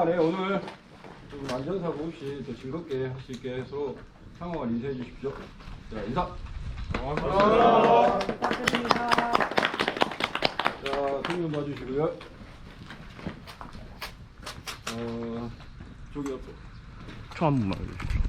간에 오늘 좀 안전사고 없이 더 즐겁게 할 수 있게 서로 상황을 인사해 주십시오. 자, 인사. 고맙습니다. 부탁드립니다. 자, 손좀 봐주시고요. 저기 옆에. 총 한 번만 해주십시오.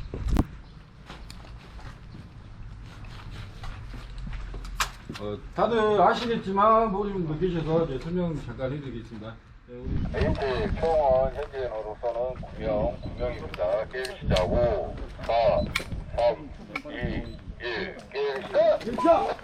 다들 아시겠지만 모르는 분도 계셔서 이제 설명 잠깐 해드리겠습니다. AT 총은 현재로서는 9명입니다. 게임 시작 5, 4, 3, 2, 1, 게임 시작!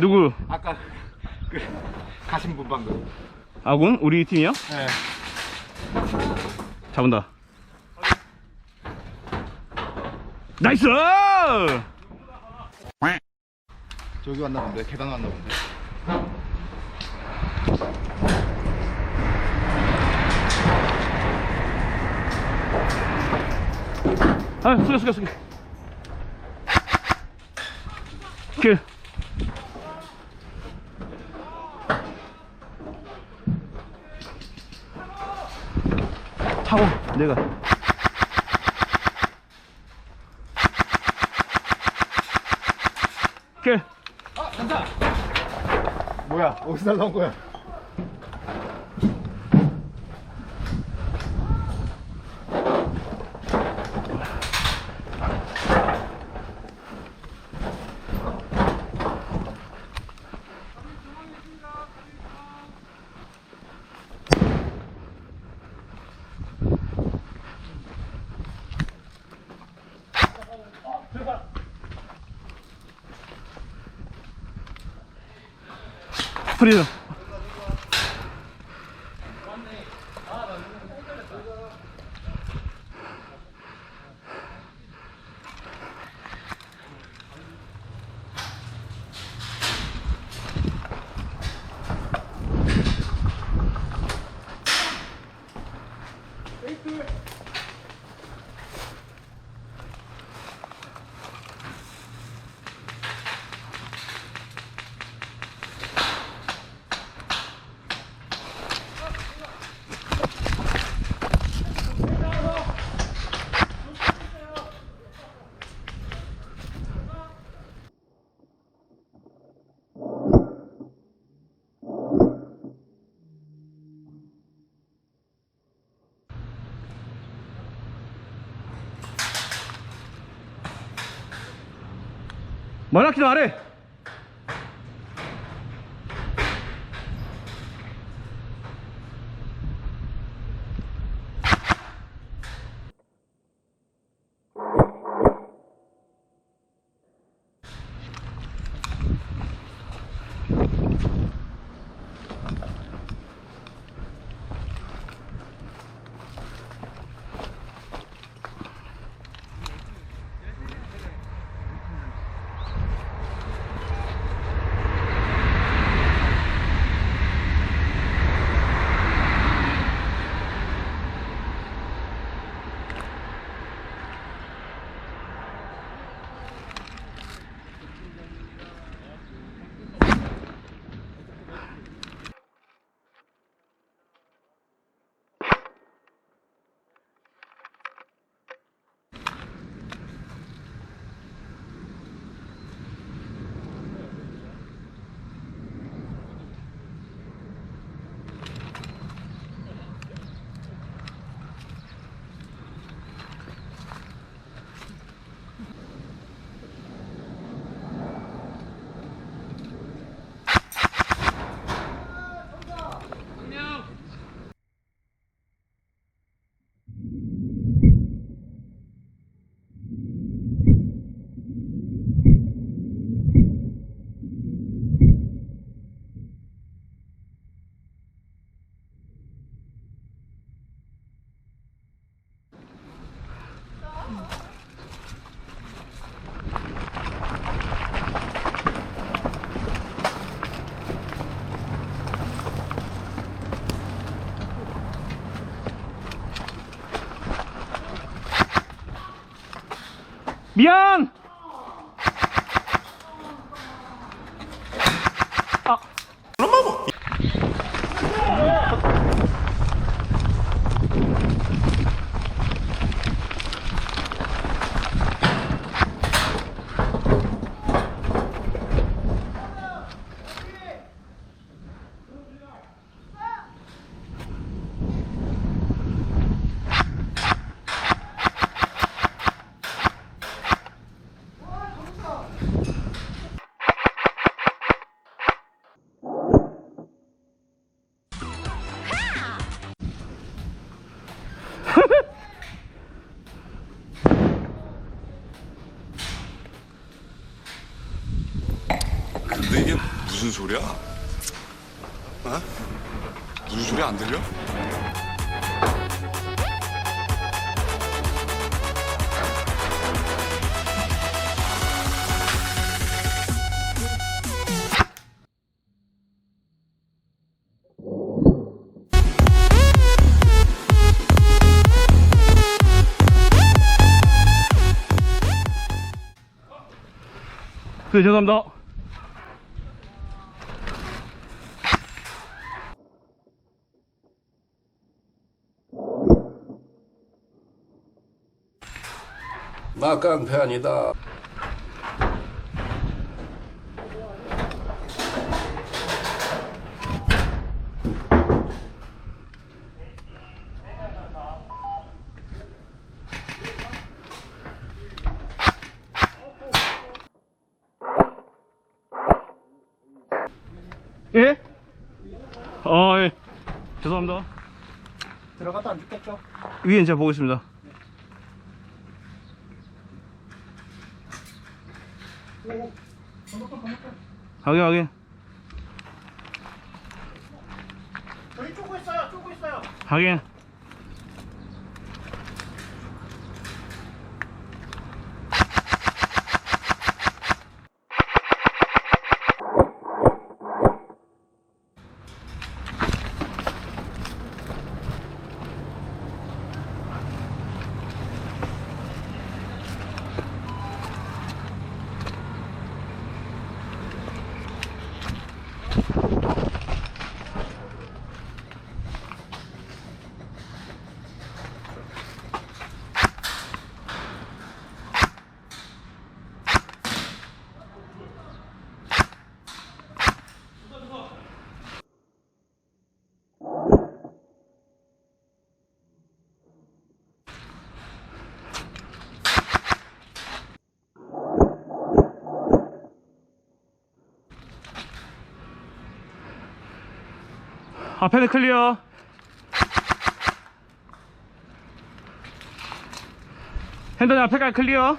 누구? 아까 그 가신 분 방금. 아군? 우리 팀이요? 네. 잡은다. 나이스! 저기 왔나 본데. 계단 왔나 본데. 아, 숙여. 킬. 타고 내가. 킬. 뭐야? 어디서 날라온 거야? 프리드. 만화키는 아래. 미안. 아. 근데 이게 무슨 소리야? 어? 무슨 소리 안 들려? 네, 죄송합니다. 막강편이다. 예? 예. 죄송합니다. 들어갔다 안 죽겠죠? 위엔 제가 보고 있습니다. 확인, 확인. 저희 쪼고 있어요. 쪼고 있어요. 확인. 앞에는 클리어. 핸드는 앞에까지 클리어.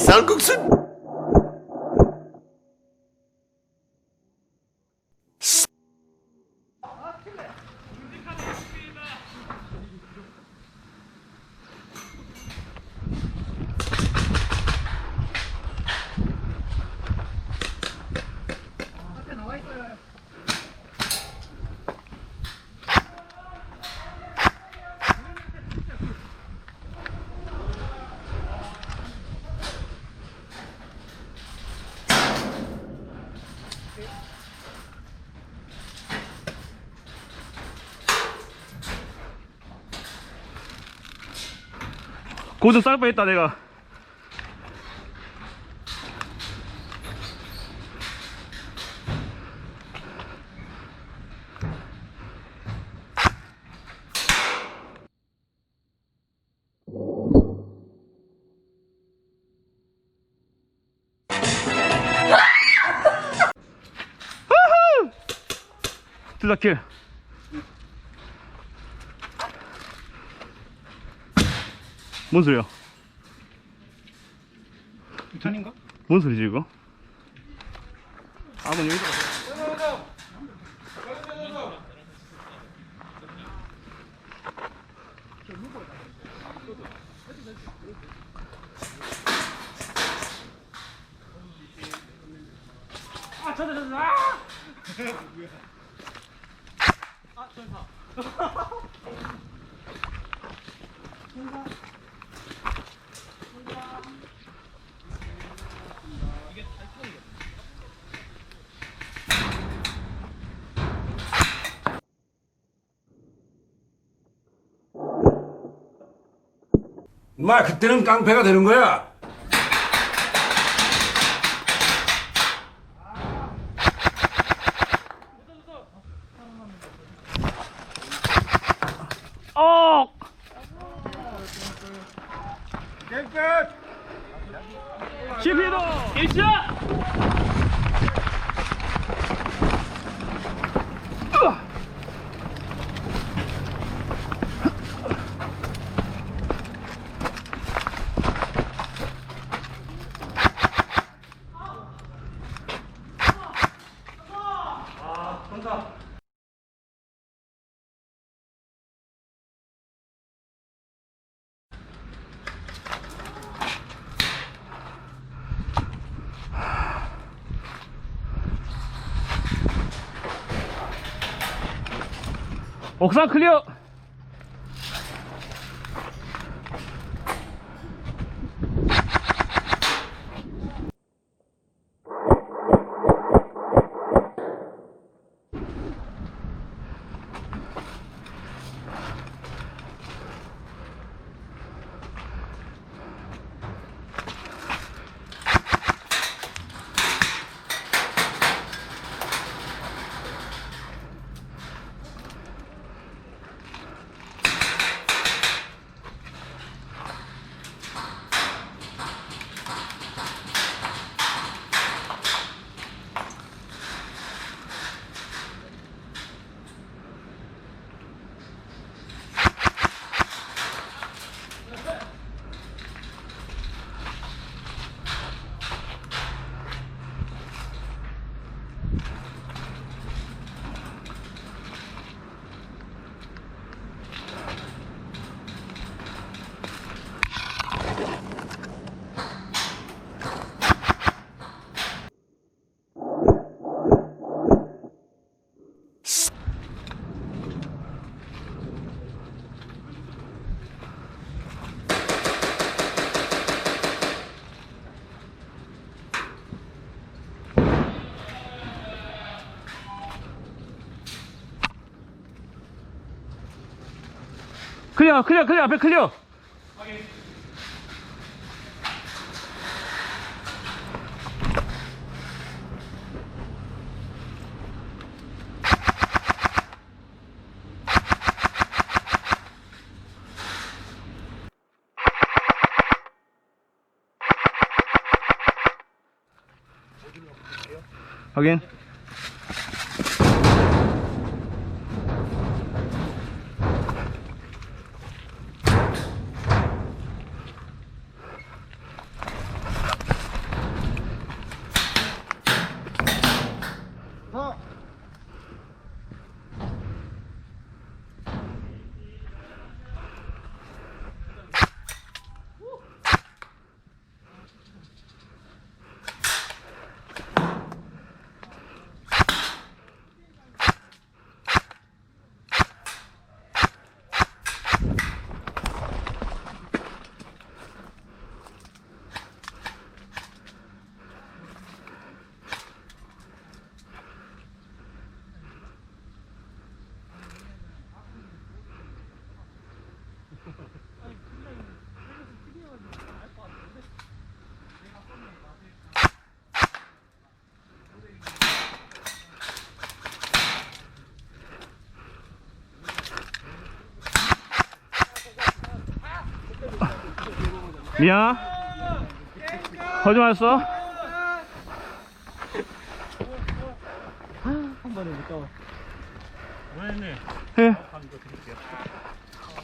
쌀국수. 고좀 쌀 뻔했다 내가. 둘 다 킬. 뭔 소리야? 부탄인가? 뭔 소리지 이거? 아무 여기다. 마 그때는 깡패가 되는 거야. 어! 게임 끝! CP도 1차! 옥상 클리어! 클리어 앞에 클리어. 확인. 미안. 거짓 말했어. 한 번에 못 잡아. 해.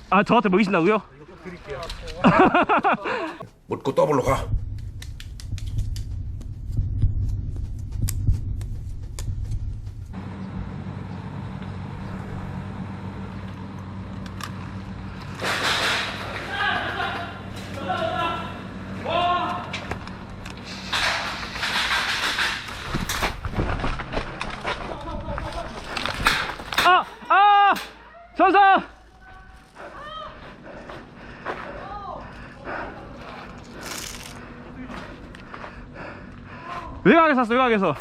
아, 저한테 먹이신다고요? 드릴게요. 묻고 더블로 가. 전사! 외곽에 샀어, 외곽에서.